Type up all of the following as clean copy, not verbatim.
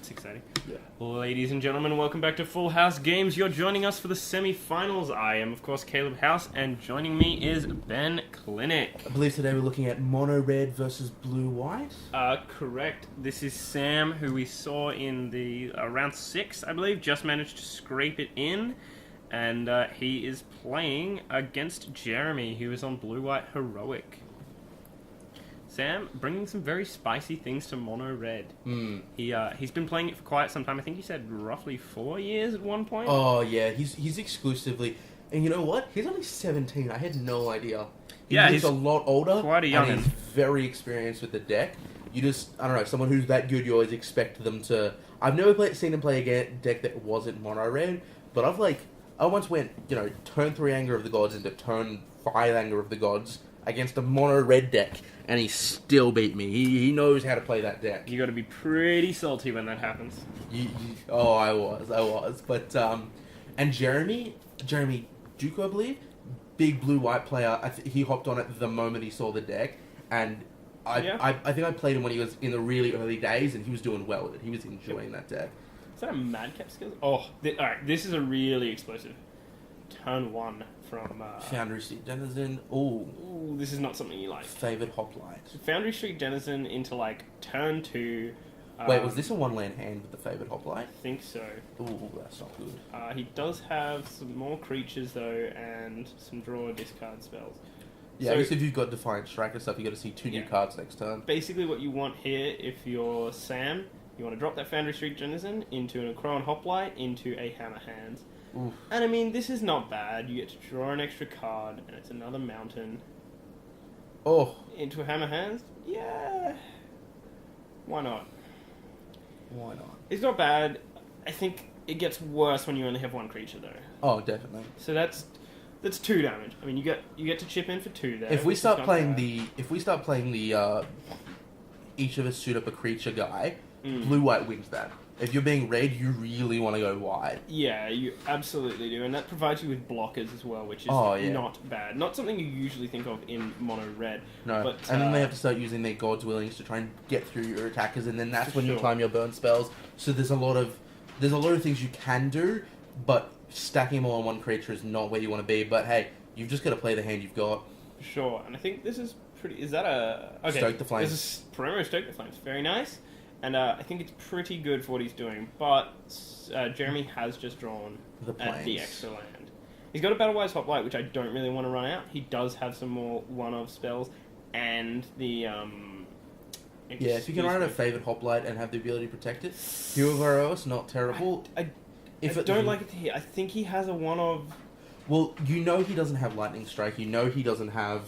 That's exciting. Yeah. Ladies and gentlemen, welcome back to Full House Games. You're joining us for the semi-finals. I am, of course, Caleb House, and joining me is Ben Clinic. I believe today we're looking at mono red versus blue white. Correct. This is Sam, who we saw in the round 6, I believe, just managed to scrape it in. And he is playing against Jeremy, who is on blue-white heroic. Sam, bringing some very spicy things to mono red. He's been playing it for quite some time. I think he said roughly 4 years at one point. Oh yeah, he's exclusively, and you know what? He's only 17. I had no idea. He's a lot older. Quite a young. And he's very experienced with the deck. You just, I don't know, someone who's that good, you always expect them to. I've never seen him play a deck that wasn't mono red, but I once went, turn 3 Anger of the Gods into turn 5 Anger of the Gods against a mono red deck, and he still beat me. He knows how to play that deck. You got to be pretty salty when that happens. I was. But and Jeremy Duke, I believe, big blue white player. He hopped on it the moment he saw the deck, and I think I played him when he was in the really early days, and he was doing well with it. He was enjoying that deck. Is that a madcap skill? Oh, alright, this is a really explosive. Turn 1 from... Foundry Street Denizen. Ooh, this is not something you like. Favored Hoplite. Foundry Street Denizen into, turn 2... Wait, was this a one-land hand with the Favored Hoplite? I think so. Ooh, that's not good. He does have some more creatures, though, and some draw or discard spells. Yeah, so, I guess if you've got Defiant Strike and stuff, you got to see 2 new cards next turn. Basically what you want here, if you're Sam, you want to drop that Foundry Street Denizen into an Akroan Hoplite into a Hammer Hands. Oof. And I mean, this is not bad. You get to draw an extra card, and it's another mountain. Oh. Into a Hammer Hands? Yeah. Why not? Why not? It's not bad. I think it gets worse when you only have 1 creature, though. Oh, definitely. So that's 2 damage. I mean, you get to chip in for 2 there. If we start playing the each of us shoot up a creature guy, blue white wins that. If you're being red, you really want to go wide. Yeah, you absolutely do, and that provides you with blockers as well, which is not bad. Not something you usually think of in mono red. No, but, and then they have to start using their God's Willings to try and get through your attackers, and then that's when you time your burn spells. So there's a lot of things you can do, but stacking them all on 1 creature is not where you want to be. But hey, you've just got to play the hand you've got. Sure, and I think this is pretty. Is that a Stoke the Flames? This is Promo Stoke the Flames. Very nice. And I think it's pretty good for what he's doing, but Jeremy has just drawn the extra land. He's got a Battle-Wise Hoplite, which I don't really want to run out. He does have some more one-of spells, and the... if you can run out a Favored Hoplite and have the ability to protect it, Hero of Eros, not terrible. I don't like it here. I think he has a one-of... Well, he doesn't have Lightning Strike, he doesn't have...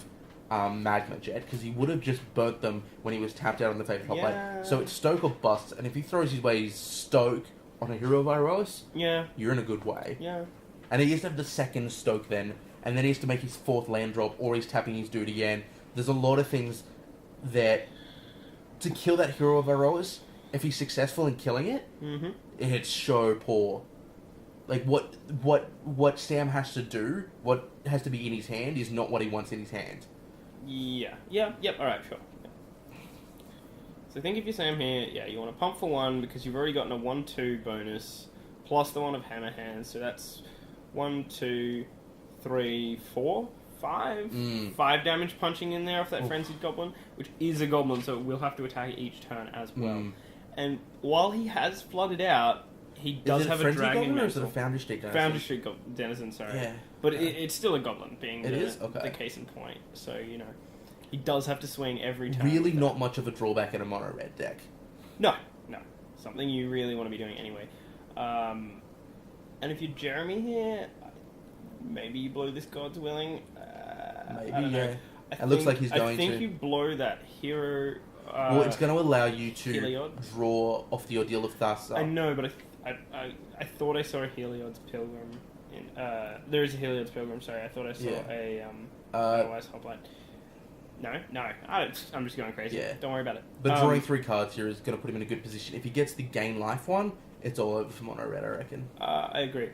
Magma Jet, because he would have just burnt them when he was tapped out on the Favored Hoplite. So it's Stoke or Bust, and if he throws his way Stoke on a Hero of Iroas, you're in a good way. Yeah. And he has to have the second Stoke then, and then he has to make his 4th land drop, or he's tapping his dude again. There's a lot of things that... To kill that Hero of Iroas, if he's successful in killing it, it's so poor. Like, what Sam has to do, what has to be in his hand, is not what he wants in his hand. Yep, alright, sure. Yeah. So I think if you're Sam here, you want to pump for 1 because you've already gotten a 1-2 bonus plus the one of Hammer Hands, so that's 1, 2, 3, 4, 5? 5 damage punching in there off that Frenzied Goblin, which is a Goblin, so it will have to attack each turn as well. And while he has flooded out, he does have a Dragon Goblin, or is it a Foundry Street Denizen? Foundry Street Denizen, sorry. Yeah. But it's still a Goblin, being the case in point. So, he does have to swing every turn. Really not much of a drawback in a mono red deck. No. Something you really want to be doing anyway. And if you're Jeremy here, maybe you blow this God's Willing. Maybe, yeah. It looks like he's going to. I think you blow that Hero... well, it's going to allow you to Heliod? Draw off the Ordeal of Thassa. I know, but I thought I saw a Heliod's Pilgrim. There is a Heliod's Pilgrim, sorry. I thought I saw a Battle-Wise Hoplite. No, I'm just going crazy. Yeah. Don't worry about it. But drawing 3 cards here is going to put him in a good position. If he gets the gain life one, it's all over for mono red, I reckon. I agree.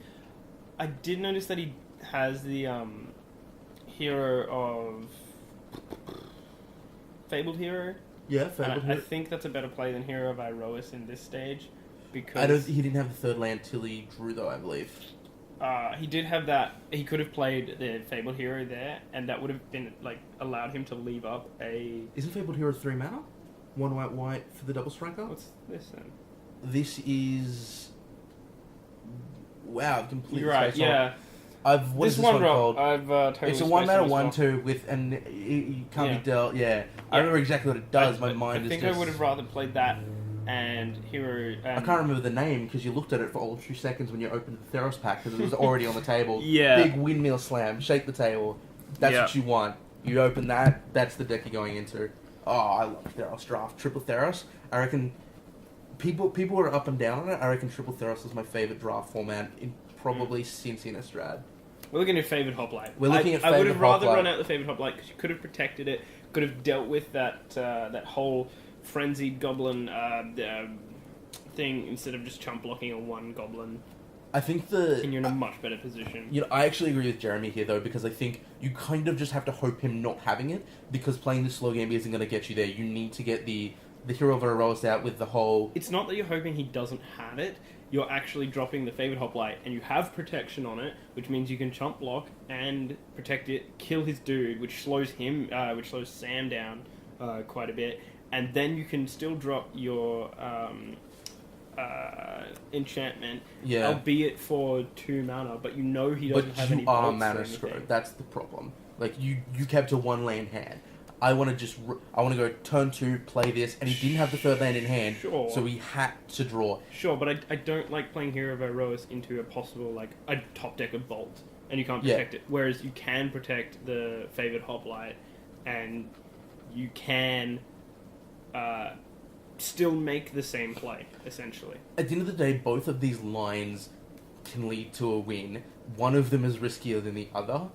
I did notice that he has the Hero of... Fabled Hero. Yeah, Fabled Hero. I think that's a better play than Hero of Iroas in this stage. because He didn't have the third land till he drew, though, I believe. he did have that. He could have played the Fabled Hero there, and that would have been like allowed him to leave up a. Isn't Fabled Hero 3 mana? 1 white for the double striker? What's this then? This is. Wow, I've completely You're right. spaced on it. Yeah. What is This this one called? I've totally. It's a 1 mana spaced on as well. 1/2 with, and you can't Yeah. be dealt. Yeah. I remember exactly what it does. My mind I is think just. I would have rather played that and Hero. And I can't remember the name because you looked at it for all 2 seconds when you opened the Theros pack because it was already on the table. Yeah. Big windmill slam, shake the table. That's Yeah. what you want. You open that, that's the deck you're going into. Oh, I love Theros draft. Triple Theros. I reckon people are up and down on it. I reckon Triple Theros is my favorite draft format probably since Innistrad. We're looking at Favored Hoplite. We're looking at I would Favored have rather Hoplite. run out the Favored Hoplite because you could have protected it, could have dealt with that that whole frenzied goblin thing instead of just chump blocking on one goblin, I think and you're in a much better position. You know, I actually agree with Jeremy here though because I think you kind of just have to hope him not having it because playing the slow game isn't going to get you there. You need to get the Hero of Eros out with the whole. It's not that you're hoping he doesn't have it. You're actually dropping the Favored Hoplite, and you have protection on it, which means you can chump block and protect it, kill his dude, which slows him, which slows Sam down quite a bit, and then you can still drop your enchantment, Yeah. albeit for 2 mana, but you know he doesn't But have you any are bolts or mana anything. screwed. That's the problem. Like you kept a 1 land hand. I want to go turn 2, play this, and he didn't have the third land in hand, Sure. so he had to draw. Sure, but I don't like playing Hero of Eros into a possible, like, a top deck of Bolt, and you can't Yeah. protect it. Whereas you can protect the Favored Hoplite, and you can still make the same play, essentially. At the end of the day, both of these lines can lead to a win. One of them is riskier than the other.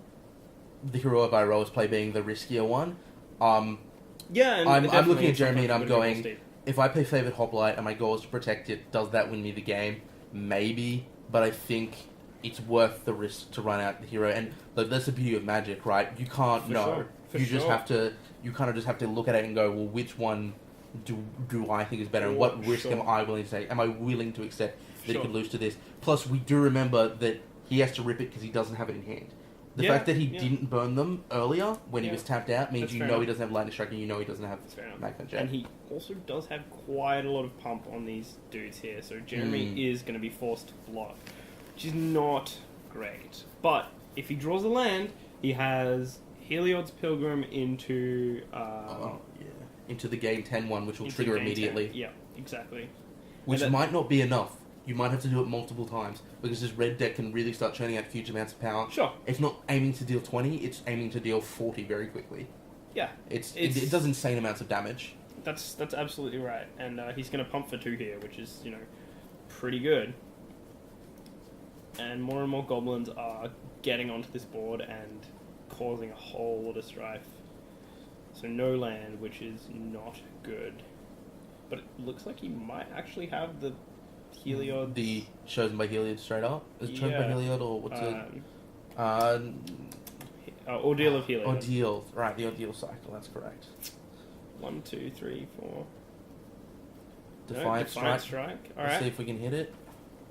The Hero of Iroh's play being the riskier one. Yeah, and I'm definitely looking at Jeremy and sometimes I'm it's gonna be going, more steep. if I play Favored Hoplite and my goal is to protect it, does that win me the game? Maybe, but I think it's worth the risk to run out the hero. And like, that's the beauty of Magic, right? You can't For know. sure, for You just sure. have to. You kind of just have to look at it and go, well, which one do I think is better, and what risk Sure. am I willing to take? Am I willing to accept that Sure. he could lose to this? Plus, we do remember that he has to rip it because he doesn't have it in hand. The Yeah, fact that he yeah. didn't burn them earlier when he Yeah. was tapped out means That's you fair know enough. he doesn't have Lightning Strike and you know he doesn't have That's fair enough. Magma Jet. And he also does have quite a lot of pump on these dudes here, so Jeremy is going to be forced to block, which is not great. But if he draws a land, he has Heliod's Pilgrim into Oh, yeah. Into the game 10-1, which will into trigger game 10. immediately. Yeah, exactly. Which And that- might not be enough. You might have to do it multiple times because this red deck can really start churning out huge amounts of power. Sure. It's not aiming to deal 20, it's aiming to deal 40 very quickly. Yeah, It does insane amounts of damage. that's absolutely right. And he's going to pump for 2 here, which is, pretty good. And more goblins are getting onto this board and causing a whole lot of strife. So no land, which is not good. But it looks like he might actually have the Heliod. The chosen by Heliod straight up? Is it chosen by Yeah. Heliod or what's it? Ordeal of Heliod. Ordeal. Right, the Ordeal cycle, that's correct. 1, 2, 3, 4. Defiant Defiant Strike. Strike. Let's see Alright. if we can hit it.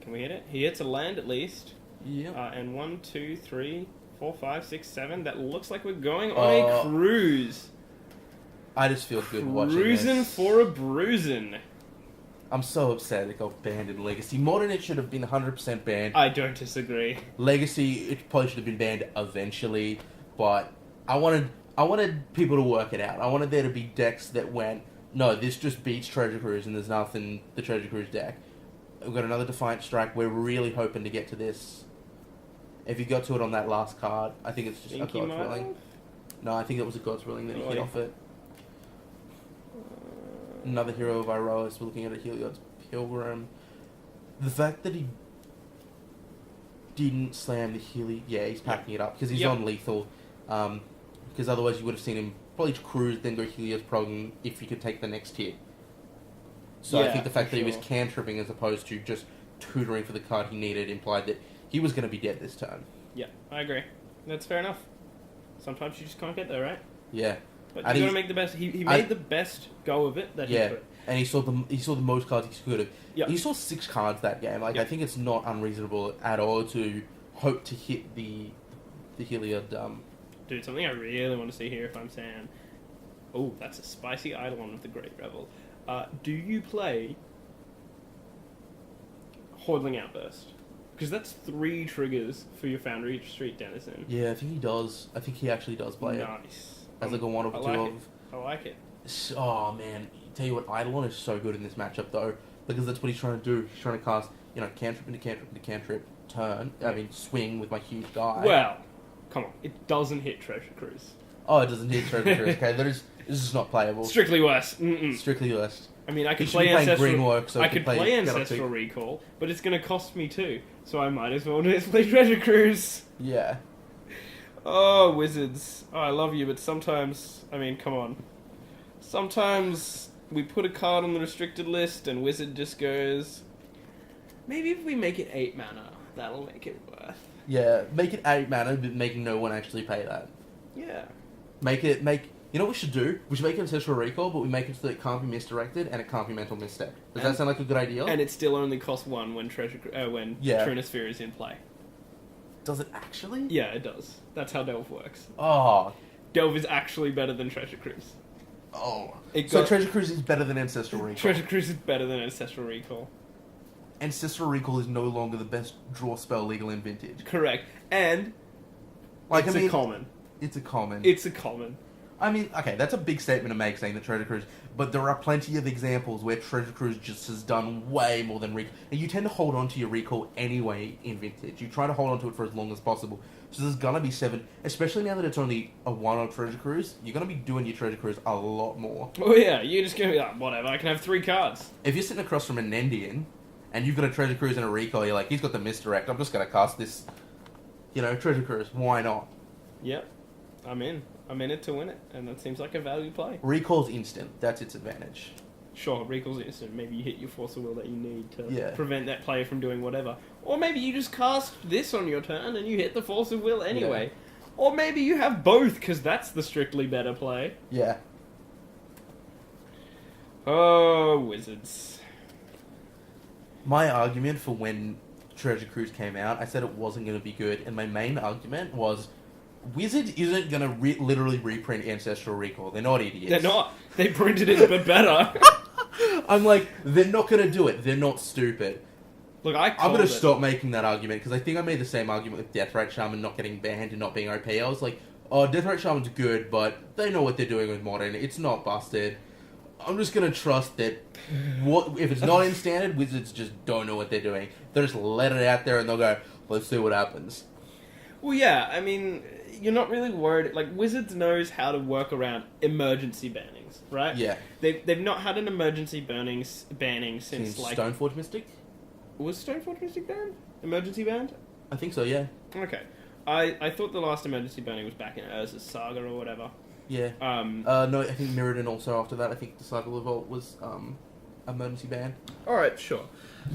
Can we hit it? He hits a land at least. Yeah. And 1, 2, 3, 4, 5, 6, 7. That looks like we're going on a cruise. I just feel good watching Cruising this. for a bruising. I'm so upset it got banned in Legacy. Modern, it should have been 100% banned. I don't disagree. Legacy, it probably should have been banned eventually, but I wanted people to work it out. I wanted there to be decks that went, no, this just beats Treasure Cruise and there's nothing the Treasure Cruise deck. We've got another Defiant Strike. We're really hoping to get to this. If you got to it on that last card, I think it's just Think a he God's might willing. have? No, I think it was a God's willing that he hit Really? off it. Another Hero of Iroh's. We're looking at a Heliod's Pilgrim. The fact that he didn't slam the Heli... Yeah, he's packing it up because he's Yep. on lethal. Because otherwise you would have seen him probably cruise, then go Heliod's Pilgrim if he could take the next hit. So I Yeah, think the fact for that he was sure. cantripping as opposed to just tutoring for the card he needed implied that he was going to be dead this turn. Yeah, I agree. That's fair enough. Sometimes you just can't get there, right? Yeah. But And you got he's- to make the best. He I- made the best go of it that Yeah. he could. and he saw the most cards he could have. Yep. He saw 6 cards that game. Like, Yep. I think it's not unreasonable at all to hope to hit the Heliod. Dude, something I really want to see here if I'm Sam. Oh, that's a spicy Eidolon of the Great Revel. Do you play Hordeling Outburst? Because that's 3 triggers for your Foundry Street Denizen. Yeah, I think he does. I think he actually does play it Nice. as like a 1 or 2 of. I like it. Oh man, tell you what, Eidolon is so good in this matchup though, because that's what he's trying to do. He's trying to cast, cantrip into cantrip into cantrip, swing with my huge die. Well, come on. It doesn't hit Treasure Cruise. Oh, it doesn't hit Treasure Cruise. Okay, this is not playable. Strictly worse. Mm-mm. Strictly worse. I mean, I He could should play be playing Ancestral... Greenwork, so I he could can play play Ancestral Galaxy. Recall, but it's going to cost me 2. So I might as well just play Treasure Cruise. Yeah. Oh, Wizards. Oh, I love you, but sometimes... I mean, come on. Sometimes we put a card on the restricted list and Wizard just goes... Maybe if we make it 8 mana, that'll make it worth. Yeah, make it 8 mana, but making no one actually pay that. Yeah. You know what we should do? We should make Ancestral Recall, but we make it so that it can't be misdirected and it can't be Mental Misstep. Does that sound like a good idea? And it still only costs 1 when Yeah. Trinisphere is in play. Does it actually? Yeah, it does. That's how Delve works. Oh. Delve is actually better than Treasure Cruise. Oh. It So got- Treasure Cruise is better than Ancestral Recall. Treasure Cruise is better than Ancestral Recall. Ancestral Recall is no longer the best draw spell legal in Vintage. Correct. And Like, it's I mean, a common. It's a common. It's a common. I mean, okay, that's a big statement to make, saying that Treasure Cruise, but there are plenty of examples where Treasure Cruise just has done way more than Recall. And you tend to hold on to your Recall anyway in Vintage. You try to hold on to it for as long as possible. So there's gonna be 7, especially now that it's only a 1 on Treasure Cruise, you're gonna be doing your Treasure Cruise a lot more. Oh yeah, you're just gonna be like, whatever, I can have 3 cards. If you're sitting across from a Nendian, and you've got a Treasure Cruise and a Recall, you're like, he's got the Misdirect, I'm just gonna cast this, Treasure Cruise, why not? Yep. I'm in. I'm in it to win it, and that seems like a value play. Recall's instant, that's its advantage. Sure, Recall's instant. Maybe you hit your Force of Will that you need to Yeah. prevent that player from doing whatever. Or maybe you just cast this on your turn and you hit the Force of Will anyway. Or maybe you have both, because that's the strictly better play. Yeah. Oh, Wizards. My argument for when Treasure Cruise came out, I said it wasn't going to be good, and my main argument was Wizard isn't going to literally reprint Ancestral Recall. They're not idiots. They're not. They printed it, but better. I'm like, they're not going to do it. They're not stupid. Look, I'm called going it. to stop making that argument, because I think I made the same argument with Deathrite Shaman not getting banned and not being OP. I was like, oh, Deathrite Shaman's good, but they know what they're doing with Modern. It's not busted. I'm just going to trust that if it's not in Standard, Wizards just don't know what they're doing. They'll just let it out there and they'll go, let's see what happens. Well, yeah, I mean, you're not really worried. Like, Wizards knows how to work around emergency bannings, right? Yeah. They've not had an emergency banning since like... Stoneforge Mystic? Was Stoneforge Mystic banned? Emergency banned? I think so, yeah. Okay. I thought the last emergency banning was back in Urza's Saga or whatever. Yeah. No, I think Mirrodin also after that. I think the Cycle of Vault was emergency ban. Alright, sure.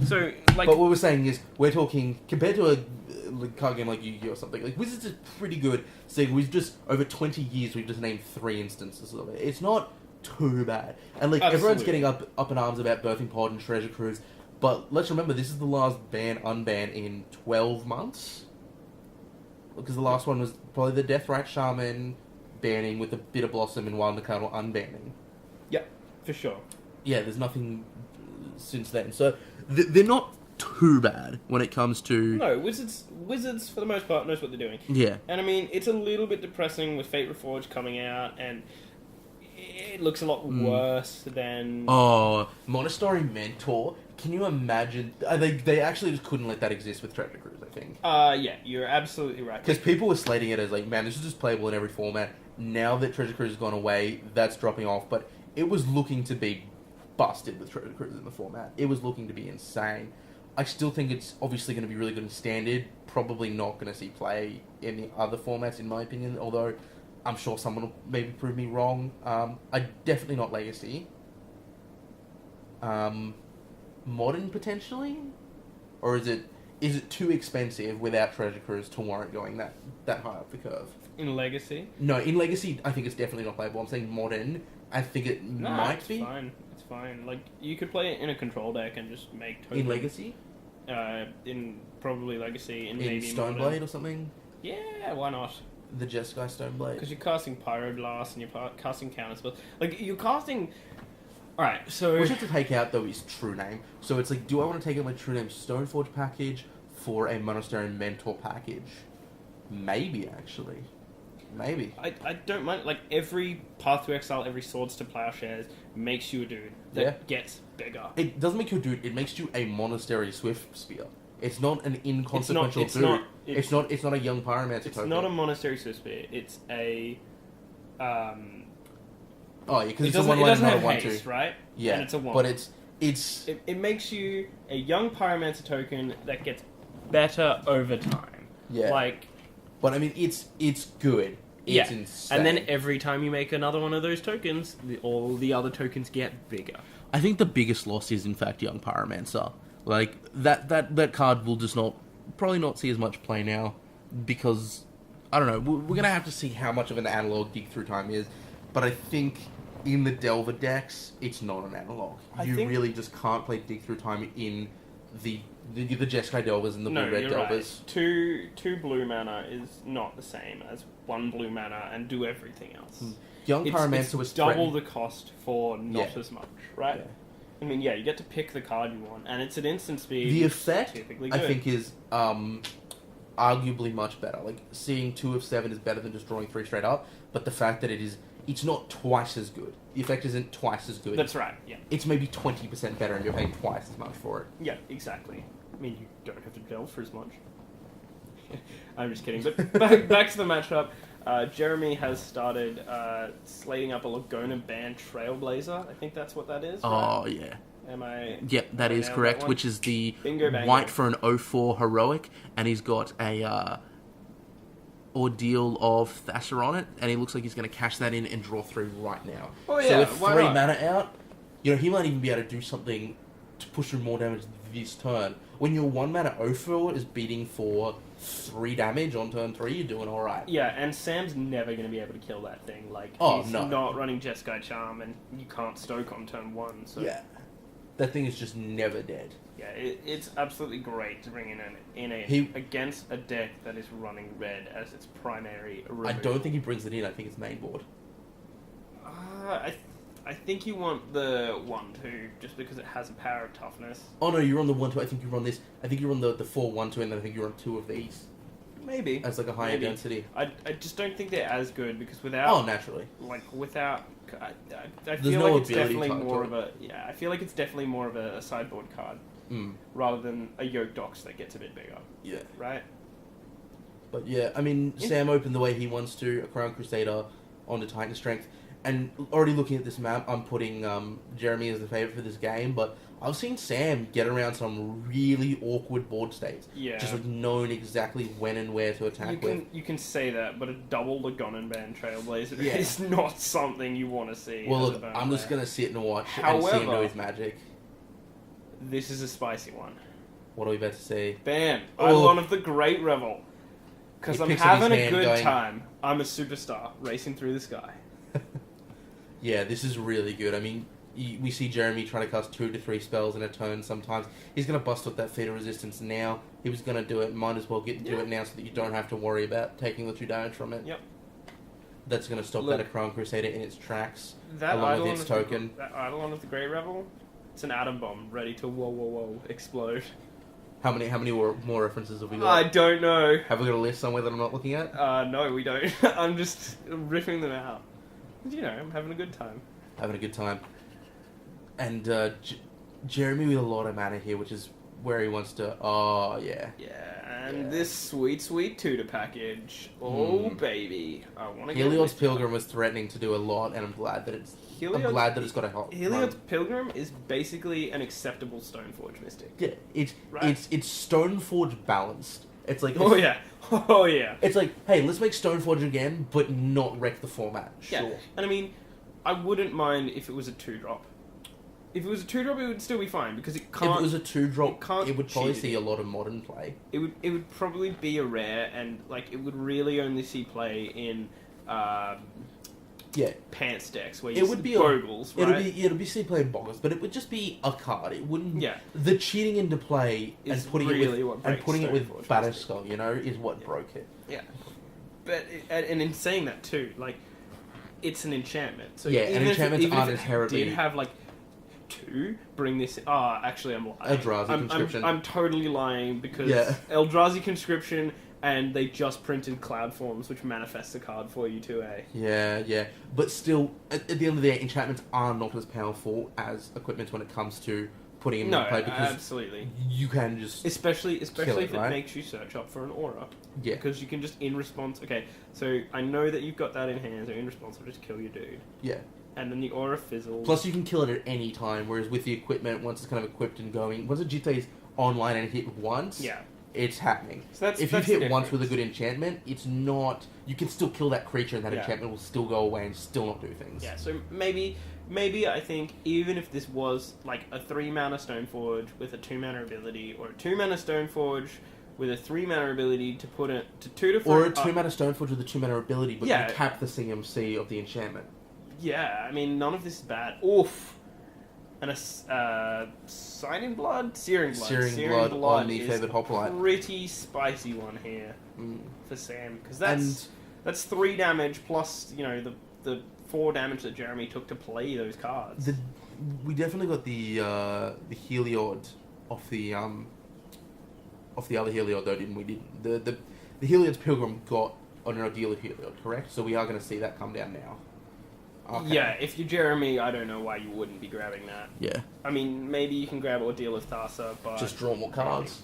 So, like... But what we're saying is, we're talking, compared to a card game like Yu-Gi-Oh! Or something, like, Wizards is pretty good, saying we've just, over 20 years, we've just named 3 instances of it. It's not too bad. And, like, everyone's Absolutely. getting up in arms about Birthing Pod and Treasure Cruise, but let's remember, this is the last unban in 12 months? Because the last one was probably the Deathrite Shaman banning with the Bitter Blossom and Wild Nacatl unbanning. Yep, for sure. Yeah, there's nothing since then. So they're not too bad when it comes to... No, Wizards for the most part knows what they're doing. Yeah. And I mean, it's a little bit depressing with Fate Reforged coming out, and it looks a lot worse than... Oh, Monastery Mentor. Can you imagine? They actually just couldn't let that exist with Treasure Cruise, I think. Yeah, you're absolutely right. Because people were slating it as like, man, this is just playable in every format. Now that Treasure Cruise has gone away, that's dropping off. But it was looking to be busted with Treasure Cruise in the format. It was looking to be insane. I still think it's obviously going to be really good in Standard. Probably not going to see play in the other formats, in my opinion. Although, I'm sure someone will maybe prove me wrong. I definitely not Legacy. Modern, potentially? Or is it too expensive without Treasure Cruise to warrant going that high up the curve? In Legacy? No, in Legacy, I think it's definitely not playable. I'm saying Modern, I think it might it's be. fine. It's fine. Like, you could play it in a control deck and just make In Legacy? in probably Legacy, in In maybe Stoneblade Modern. or something? Yeah, why not? The Jeskai Stoneblade. Because you're casting Pyroblast and you're casting counter spells. Like, you're casting... Alright, so... What you have to take out, though, is True Name. So it's like, do I want to take out my True Name Stoneforge package for a Monastery Mentor package? Maybe, actually. Maybe. I don't mind, like, every Path to Exile, every Swords to Plowshares makes you a dude that gets bigger. It doesn't make you a dude, it makes you a Monastery Swift Spear. It's not an inconsequential dude. It's not a young Pyromancer It's token. not a Monastery Swift Spear, it's a... Oh, yeah, because it it's a doesn't, 1-1 it doesn't and have not a 1-2. haste, right? Yeah, And it's a 1. but it's... It makes you a young Pyromancer token that gets better over time. Yeah. Like... But I mean, it's good. It's insane. And then every time you make another one of those tokens, all the other tokens get bigger. I think the biggest loss is, in fact, Young Pyromancer. Like, that card will just probably not see as much play now, because, I don't know, we're going to have to see how much of an analog Dig Through Time is, but I think in the Delver decks, it's not an analog. You really just can't play Dig Through Time in the Jeskai Delvers and the Blue-Red Delvers. Right. Two blue mana is not the same as one blue mana and do everything else. Young Pyromancer was double the cost for not as much, right? Yeah. I mean, you get to pick the card you want, and it's an instant speed. The effect, typically I good. think, is arguably much better. Like, seeing 2 of 7 is better than just drawing 3 straight up, but the fact that it's not twice as good. The effect isn't twice as good. That's right, yeah. It's maybe 20% better and you're paying twice as much for it. Yeah, exactly. I mean, you don't have to delve for as much. I'm just kidding. But back to the matchup. Jeremy has started slating up a Lagona Band Trailblazer. I think that's what that is. Right? Oh, yeah. Am I... Yep, that is correct, which is the Bingo bango. white for an 0-4 heroic, and he's got a Ordeal of Thasser on it, and he looks like he's going to cash that in and draw 3 right now. Oh, yeah, so with 3 why not? mana out, he might even be able to do something to push through more damage this turn. When your 1 mana 0-4 is beating for 3 damage on turn 3, you're doing alright. Yeah, and Sam's never going to be able to kill that thing. Like, he's not running Jeskai Charm, and you can't stoke on turn 1. So yeah. That thing is just never dead. Yeah, it's absolutely great to bring in against a deck that is running red as its primary removal. I don't think he brings it in. I think it's main board. I think you want the 1/2 just because it has a power of toughness. Oh no, you're on the 1/2. I think you run this. I think you're on the 4/1/2, and then I think you're on 2 of these. Maybe as like a higher density. I just don't think they're as good because without. Oh, naturally. Like without, I There's feel no like it's ability definitely type more to of a I feel like it's definitely more of a sideboard card rather than a Yoke Dox that gets a bit bigger. Yeah. Right. But yeah, I mean, Sam opened the way he wants to, a Crown Crusader onto Titan Strength. And already looking at this map, I'm putting Jeremy as the favourite for this game, but I've seen Sam get around some really awkward board states. Yeah. Just like knowing exactly when and where to attack with. You can say that, but a double Lagona Band Trailblazer is not something you want to see. Well, look, I'm just going to sit and watch and see him do his magic. This is a spicy one. What are we about to see? Bam! Eidolon of the Great Revel. Because I'm having a good time. I'm a superstar racing through the sky. Yeah, this is really good. I mean, we see Jeremy trying to cast 2 to 3 spells in a turn sometimes. He's going to bust up that Feeder Resistance now. He was going to do it. Might as well do it now so that you don't have to worry about taking the 2 damage from it. Yep. That's going to stop that Crown Crusader in its tracks, that along with its token. That Eidolon of the Great Revel, it's an atom bomb ready to explode. How many more references have we got? I don't know. Have we got a list somewhere that I'm not looking at? No, we don't. I'm just ripping them out. You know, I'm having a good time. Having a good time. And Jeremy with a lot of mana here, which is where he wants to... Oh, yeah. Yeah, and this sweet, sweet tutor package. Oh, baby. I want to get Heliod's Pilgrim was threatening to do a lot, and I'm glad that it's got a help. Heliod's Pilgrim is basically an acceptable Stoneforge Mystic. Yeah, it's Stoneforge balanced. It's like... Oh, yeah. It's like, hey, let's make Stoneforge again, but not wreck the format. Sure. Yeah, and I mean, I wouldn't mind if it was a 2-drop. If it was a 2-drop, it would still be fine, because it can't... If it was a 2-drop, it would probably cheat see a lot of modern play. It would probably be a rare, and, like, it would really only see play in, Yeah. pants decks where It you would be Bogles, right? It'd be C playing Boggles, but it would just be a card. It wouldn't. Yeah. The cheating into play Is and putting really it what with breaks Stoneforge Batterskull, you know, is what Yeah. broke it. Yeah. But and in saying that too, like, it's an enchantment. So Yeah, and even enchantments even aren't if it inherently- did have like two bring this. Actually, I'm lying. Eldrazi Conscription. I'm totally lying because Yeah. Eldrazi Conscription, and they just printed Cloud Forms, which manifests a card for you too. Yeah. But still, at the end of the day, enchantments are not as powerful as equipment when it comes to putting them No, into play because absolutely. you can just Especially it, if it right? makes you search up for an aura. yeah. Because you can just in response. Okay, so I know that you've got that in hand, so in response, I'll just kill your dude, Yeah. and then the aura fizzles. Plus, you can kill it at any time. Whereas with the equipment, once it's kind of equipped and going, once a GTA is online and hit once, yeah. it's happening. So that's If that's you've the hit once with a difference. good enchantment, it's not. You can still kill that creature, and that Yeah. enchantment will still go away and still not do things. Yeah, so maybe I think even if this was like a 3-mana Stoneforge with a 2-mana ability, or a 2-mana Stoneforge with a 3-mana ability to put it to 2 to 4. Or a 2-mana Stoneforge with a 2-mana ability, but Yeah. you cap the CMC of the enchantment. Yeah, I mean none of this is bad. Oof. And a Sign in Blood, Searing Blood. Searing Blood on the is Favored a Hoplite. pretty spicy one here Mm. for Sam because And that's 3 damage plus the 4 damage that Jeremy took to play those cards. we definitely got the Heliod off the other Heliod though, didn't we? The Heliod's Pilgrim got an Ordeal of Heliod, correct? So we are going to see that come down now. Okay. Yeah, if you're Jeremy, I don't know why you wouldn't be grabbing that. Yeah. I mean, maybe you can grab Ordeal of Thassa, but Just draw more cards.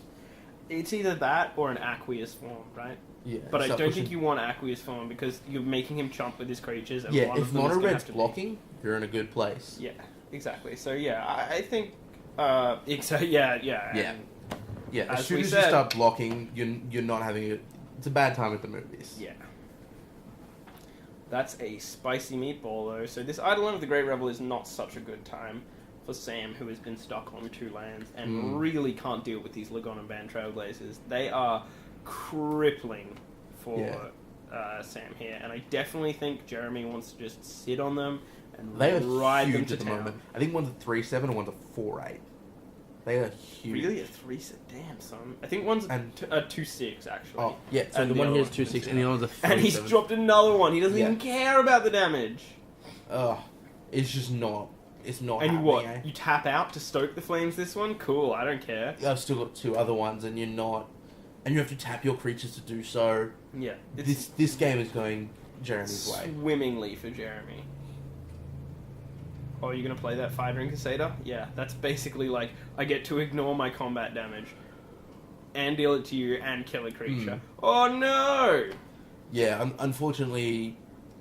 it's either that or an Aqueous Form, right? Yeah. But I start don't pushing- think you want Aqueous Form because you're making him chomp with his creatures. And Yeah, one if of them is Mono gonna Red's have to be- blocking, you're in a good place. Yeah, exactly. So yeah, I think. Yeah. Yeah. and- Yeah, as As soon we as said- you start blocking, you're not having it. It's a bad time at the movies. Yeah. That's a spicy meatball, though. So this Eidolon of the Great Revel is not such a good time for Sam, who has been stuck on 2 lands and really can't deal with these Lagoon Band Trailblazers. They are crippling for Sam here, and I definitely think Jeremy wants to just sit on them and They are ride them huge to at the town. moment. I think one's a 3/7 and one's a 4/8. They are huge. Really, a 3-set? Damn, son. I think one's And- a 2-6 actually. Oh, yeah. So And the the one other here is one 2/6 is- and the other one's a 3/7. And he's dropped another one. He doesn't Yeah. even care about the damage. Ugh. It's just not. It's not And you happening, what? eh? You tap out to stoke the flames this one? Cool, I don't care. I've still got 2 other ones and you're not. And you have to tap your creatures to do so. Yeah. It's This game is going Jeremy's way. swimmingly for Jeremy. Oh, you're going to play that Fire Ring Crusader? Yeah, that's basically like, I get to ignore my combat damage and deal it to you and kill a creature. Oh no! Yeah, unfortunately,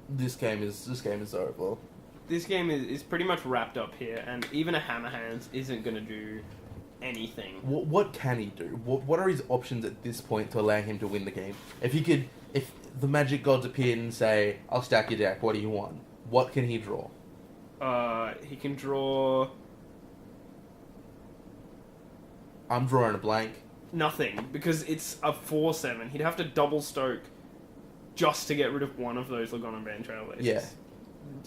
this game is over. This game is pretty much wrapped up here, and even a Hammer Hands isn't going to do anything. What can he do? What are his options at this point to allow him to win the game? If the magic gods appeared and say, "I'll stack your deck. What do you want?" What can he draw? He can draw I'm drawing a blank. nothing, because it's a 4/7. He'd have to double stoke just to get rid of one of those Lagoon Band Trailblazers. Yeah.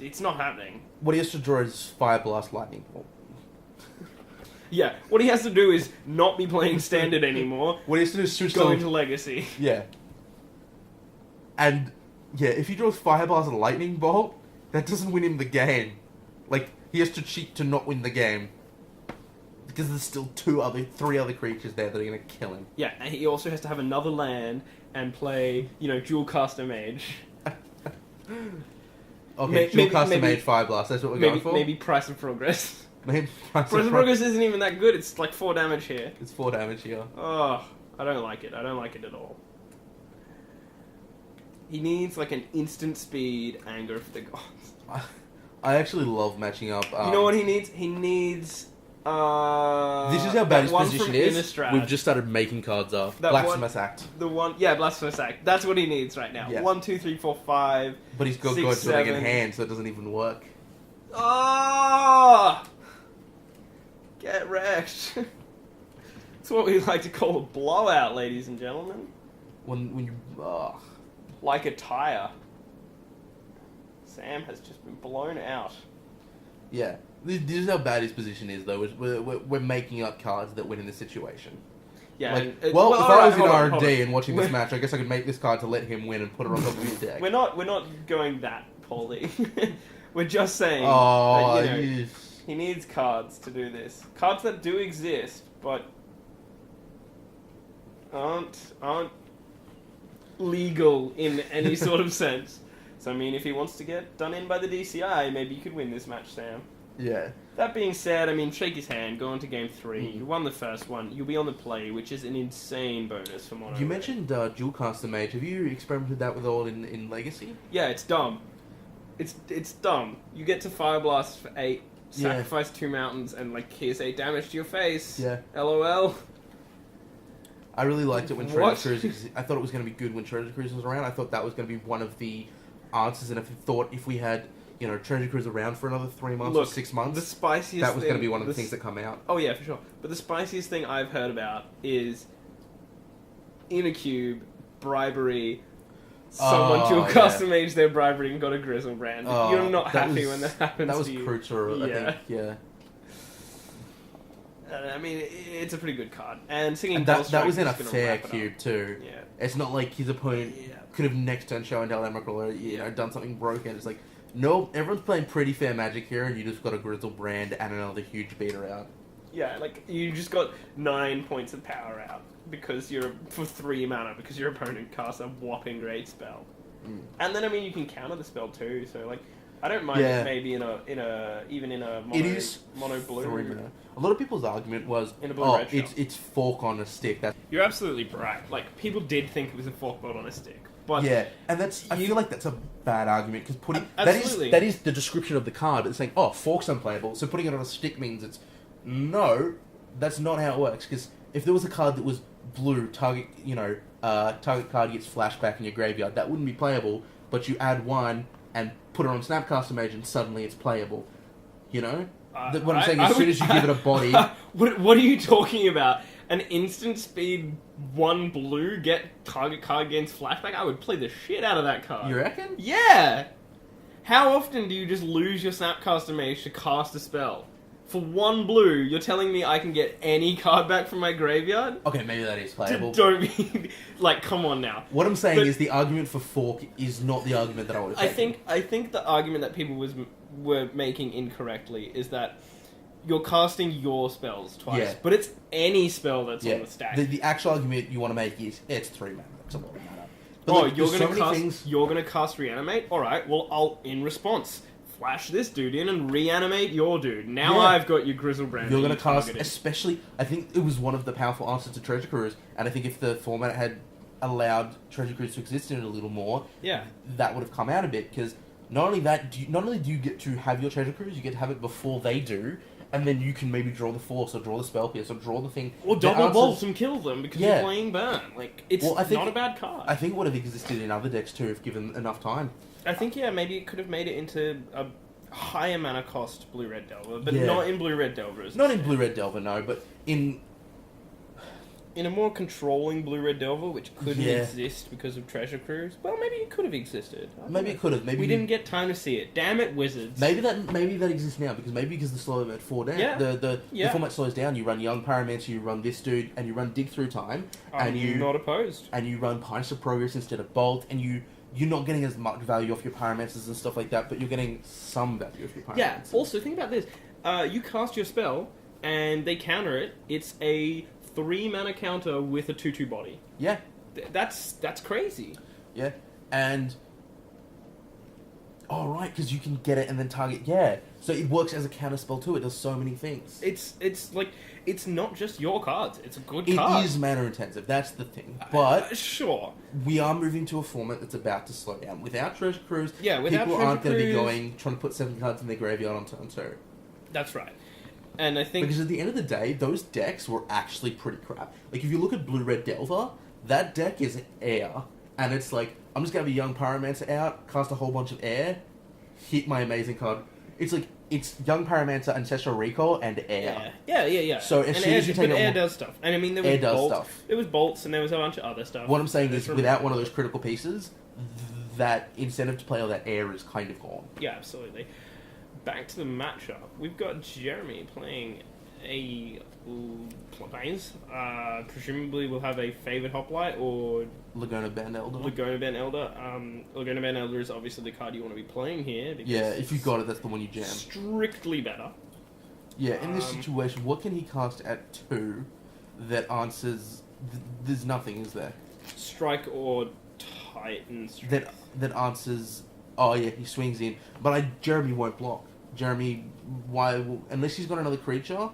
It's not happening. What he has to draw is Fire Blast Lightning Bolt. Yeah, what he has to do is not be playing Standard anymore, What he has to do is switch go to into Legacy. yeah. And yeah, if he draws Fire Blast and Lightning Bolt, that doesn't win him the game. Like he has to cheat to not win the game. Because there's still 3 other creatures there that are going to kill him. Yeah, and he also has to have another land and play, Dual Caster Mage. Okay, Dual Caster Mage Fire Blast. That's what we're going for. Maybe Price of Progress. Maybe Price of Progress isn't even that good, it's like 4 damage here. It's 4 damage here. Oh, I don't like it. I don't like it at all. He needs like an instant speed Anger of the Gods. I actually love matching up. You know what he needs? He needs. This is how that bad his one position from is. Innistrad. We've just started making cards up. That Blacksmith's Act. The one, yeah, Blasphemous Act. That's what he needs right now. Yeah. 1, 2, 3, 4, 5. But he's got 6, God in 7. hand, so it doesn't even work. Ah! Get wrecked. It's what we like to call a blowout, ladies and gentlemen. When you... Like a tire. Sam has just been blown out. Yeah. This is how bad his position is, though. We're making up cards that win in this situation. Yeah. Like, if I was in hold R&D on. and watching this match, I guess I could make this card to let him win and put it on top of his deck. We're not going that poorly. We're just saying Oh, that, he needs cards to do this. Cards that do exist, but aren't legal in any sort of sense. So, I mean, if he wants to get done in by the DCI, maybe you could win this match, Sam. Yeah. That being said, I mean, shake his hand, go on to game 3. You won the first one. You'll be on the play, which is an insane bonus for Mono. You mentioned Dual Caster Mage. Have you experimented that with all in Legacy? Yeah, it's dumb. It's dumb. You get to Fire Blast for 8, sacrifice 2 mountains, and, like, here's 8 damage to your face. Yeah. LOL. I really liked it when What? Treasure Cruise, because I thought it was going to be good when Treasure Cruise was around. I thought that was going to be one of the answers, and if we had, Treasure Cruise around for another 3 months or 6 months, the spiciest that was going to thing- be one of the things that come out. Oh yeah, for sure. But the spiciest thing I've heard about is in a cube, bribery. Someone Oh, dual yeah. custom aged their bribery and got a Grizzlebrand. Oh, You're not that happy was- when that happens That was to you. Kreutzer, I Yeah. think. Yeah. I mean, it's a pretty good card. And Singing And Bell that Strike was in a is gonna fair wrap it up. cube too. Yeah. It's not like his opponent Yeah. could have next turn shown down Emerald or done something broken. It's like, nope, everyone's playing pretty fair Magic here, and you just got a Grizzlebrand and another huge beater out. Yeah, like, you just got 9 points of power out because for 3 mana, because your opponent casts a whopping great spell. Mm. And then, I mean, you can counter the spell too, so, like, I don't mind Yeah. it maybe even in a It is mono blue. 3 mana. A lot of people's argument was, In a blue-red shell. it's fork on a stick. That's You're absolutely right. Like, people did think it was a fork bolt on a stick. But yeah, and I you- feel like that's a bad argument because putting Absolutely. that is the description of the card. It's saying, oh, fork's unplayable, so putting it on a stick means it's no. That's not how it works. Because if there was a card that was blue, target card gets flashback in your graveyard, that wouldn't be playable. But you add 1 and put it on Snapcaster Mage, and suddenly it's playable. You know. What I'm saying, as soon as you give it a body, What are you talking about? An instant speed 1 blue get target card gains flashback? I would play the shit out of that card. you reckon? Yeah! How often do you just lose your Snapcaster Mage to cast a spell? For 1 blue, you're telling me I can get any card back from my graveyard? Okay, maybe that is playable. Don't be... Like, come on now. What I'm saying But- is the argument for fork is not the argument that I would have taken. I think the argument that people were making incorrectly is that you're casting your spells twice, Yeah. but it's any spell that's on the stack. The actual argument you want to make is it's 3 mana. That's a lot of mana. But Oh, look, you're there's gonna so many cast. things. You're gonna cast reanimate. All right. Well, I'll in response flash this dude in and reanimate your dude. Now Yeah. I've got your Grizzlebrand. You're that going to you cast, targeted. especially. I think it was one of the powerful answers to Treasure Cruise, and I think if the format had allowed Treasure Cruise to exist in it a little more, Yeah. that would have come out a bit. Because not only do you get to have your Treasure Cruise, you get to have it before they do, and then you can maybe draw the Force or draw the Spell Pierce or draw the thing. Or that double answers- bolt and kill them because Yeah. you're playing burn. Like it's Well, I think- not a bad card. I think it would have existed in other decks too if given enough time. I think maybe it could have made it into a higher mana cost blue red Delver, but Yeah. not in blue red Delver. as Not it in stands. Blue Red Delver, no, but in In a more controlling blue red Delver, which couldn't Yeah. exist because of Treasure Cruise. Well, maybe it could have existed. I don't maybe know. it could have. Maybe We didn't get time to see it. Damn it, Wizards. Maybe that exists now because the slow at 4 down. Yeah. The Yeah. format slows down. You run Young Pyromancer, you run this dude, and you run Dig Through Time, I'm and you not opposed. and you run Pints of Progress instead of Bolt, and you're not getting as much value off your Pyromancers and stuff like that, but you're getting some value off your Pyromancers. Yeah. Also, think about this. You cast your spell, and they counter it. It's a 3 mana counter with a 2/2 body. yeah, That's crazy. yeah, and oh right, because you can get it and then target. Yeah, so it works as a counter spell too. It does so many things. It's like it's not just your cards. It's a good It card. is mana intensive. That's the thing, but. Sure. We are moving to a format that's about to slow down. Without Treasure Cruise, Yeah, without people Treasure aren't going to be Cruise- trying to put 7 cards in their graveyard on turn 2. That's right. And I think Because at the end of the day, those decks were actually pretty crap. Like, if you look at Blue-Red Delver, that deck is air. And it's like, I'm just going to have a Young Pyromancer out, cast a whole bunch of air, hit my amazing card. It's like, it's Young Pyromancer, Ancestral Recall, and air. yeah. So as and soon air, as you take but it air on- does stuff. And I mean, there was bolts. There was bolts, and there was a bunch of other stuff. What I'm saying It's is, without one of those critical pieces, that incentive to play all that air is kind of gone. Yeah, absolutely. Back to the matchup. We've got Jeremy playing a Plains. Presumably we'll have a Favored Hoplite or Laguna Band Elder. Laguna Band Elder. Laguna Band Elder is obviously the card you want to be playing here. Because Yeah, if you got it, that's the one you jam. Strictly better. Yeah, in this situation, what can he cast at 2 that answers... there's nothing, is there? Strike or Titan Strike. That answers... Oh, yeah, he swings in. But Jeremy won't block. Jeremy, unless he's got another creature,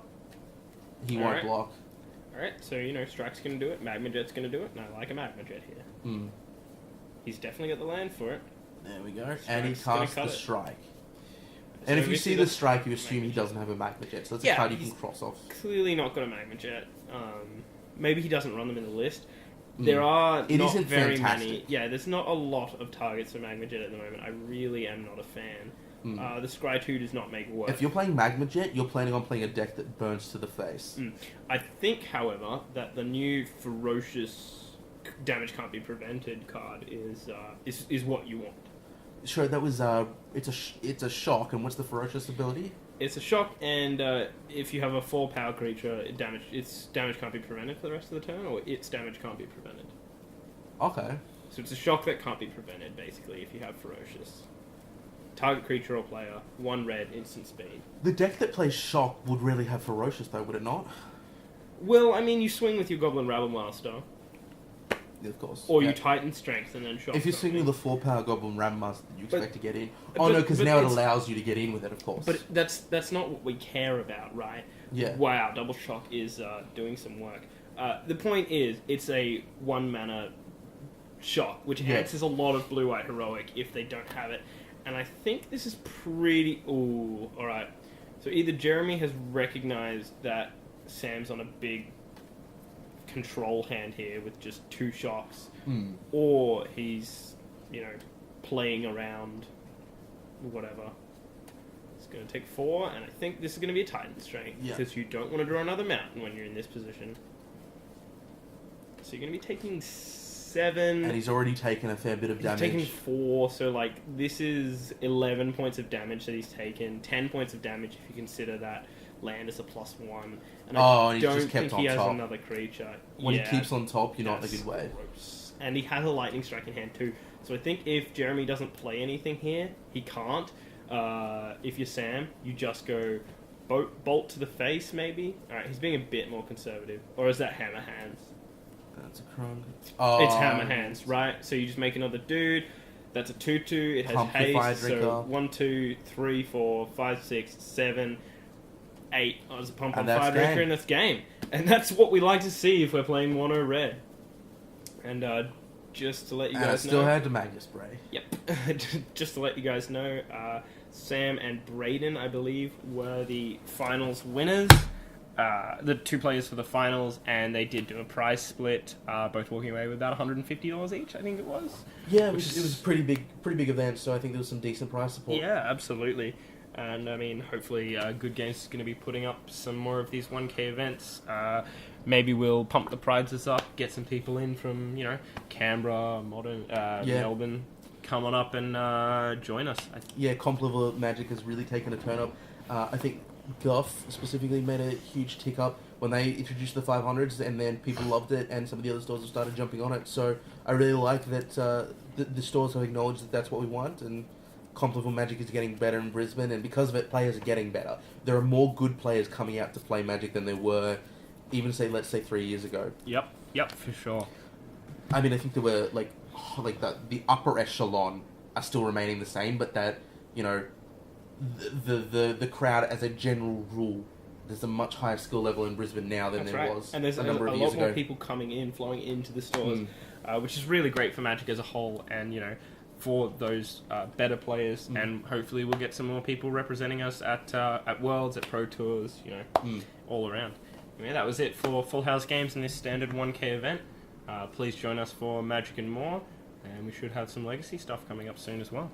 he won't block. Alright, so, Strike's going to do it, Magma Jet's going to do it, and I like a Magma Jet here. Mm. He's definitely got the land for it. There we go. And he casts the Strike. So and if you see the Strike, you assume he doesn't have a Magma Jet, so that's a card you can cross off. Clearly not got a Magma Jet. Maybe he doesn't run them in the list. There are not very many. Yeah, there's not a lot of targets for Magma Jet at the moment. I really am not a fan. The Scry 2 does not make it work. If you're playing Magma Jet, you're planning on playing a deck that burns to the face. I think, however, that the new Ferocious Damage Can't Be Prevented card is what you want. Sure, that was it's a shock, and what's the Ferocious ability? It's a shock, and if you have a 4 power creature, its damage can't be prevented for the rest of the turn, or its damage can't be prevented. Okay. So it's a shock that can't be prevented, basically, if you have Ferocious. Target creature or player, 1 red, instant speed. The deck that plays shock would really have Ferocious, though, would it not? Well, I mean, you swing with your Goblin Rabblemaster. Yeah, of course. Or you Titan Strength and then shock. If you're swinging with a 4 power Goblin Rabblemaster that you expect to get in. Oh, no, because now it allows you to get in with it, of course. But that's not what we care about, right? Yeah. Wow, Double Shock is doing some work. The point is, it's a 1 mana shock, which answers a lot of blue-white heroic if they don't have it. And I think this is pretty... Ooh, alright. So either Jeremy has recognized that Sam's on a big control hand here with just 2 shocks, or he's, playing around whatever. It's going to take 4, and I think this is going to be a Titan Strength, because you don't want to draw another mountain when you're in this position. So you're going to be taking 7... And he's already taken a fair bit of damage. He's taken 4, so, this is 11 points of damage that he's taken, 10 points of damage if you consider that land is a +1. And I don't think he has another creature. When he keeps on top, you're not in a good way. Gross. And he has a Lightning Strike in hand too. So I think if Jeremy doesn't play anything here, he can't. If you're Sam, you just go bolt to the face, maybe. Alright, he's being a bit more conservative. Or is that Hammer Hands? That's a Krung. It's Hammer Hands, right? So you just make another dude. That's a 2/2. It has haste. So 1, 2, 3, 4, 5, 6, 7... 8 as a pump on Fire Drinker, and that's game. And that's what we like to see if we're playing mono red. And just to let you guys know... still had the Magma Spray. Yep. Just to let you guys know, Sam and Braden, I believe, were the finals winners. The 2 players for the finals, and they did do a prize split, both walking away with about $150 each, I think it was. Yeah, it was a pretty big event, so I think there was some decent prize support. Yeah, absolutely. And, I mean, hopefully Good Games is going to be putting up some more of these 1K events. Maybe we'll pump the prizes up, get some people in from, Canberra, Melbourne. Come on up and join us. Comp level Magic has really taken a turn up. I think Guff specifically made a huge tick up when they introduced the 500s, and then people loved it, and some of the other stores have started jumping on it. So I really like that the stores have acknowledged that that's what we want, and comp level Magic is getting better in Brisbane, and because of it, players are getting better. There are more good players coming out to play Magic than there were, even let's say 3 years ago. Yep, for sure. I mean, I think there were the upper echelon are still remaining the same, but that the crowd as a general rule, there's a much higher skill level in Brisbane now than there was and there's a number of years ago. A lot more people flowing into the stores, which is really great for Magic as a whole, and for those better players, and hopefully we'll get some more people representing us at Worlds, at Pro Tours, all around. Anyway, that was it for Full House Games in this standard 1K event. Please join us for Magic and more, and we should have some Legacy stuff coming up soon as well.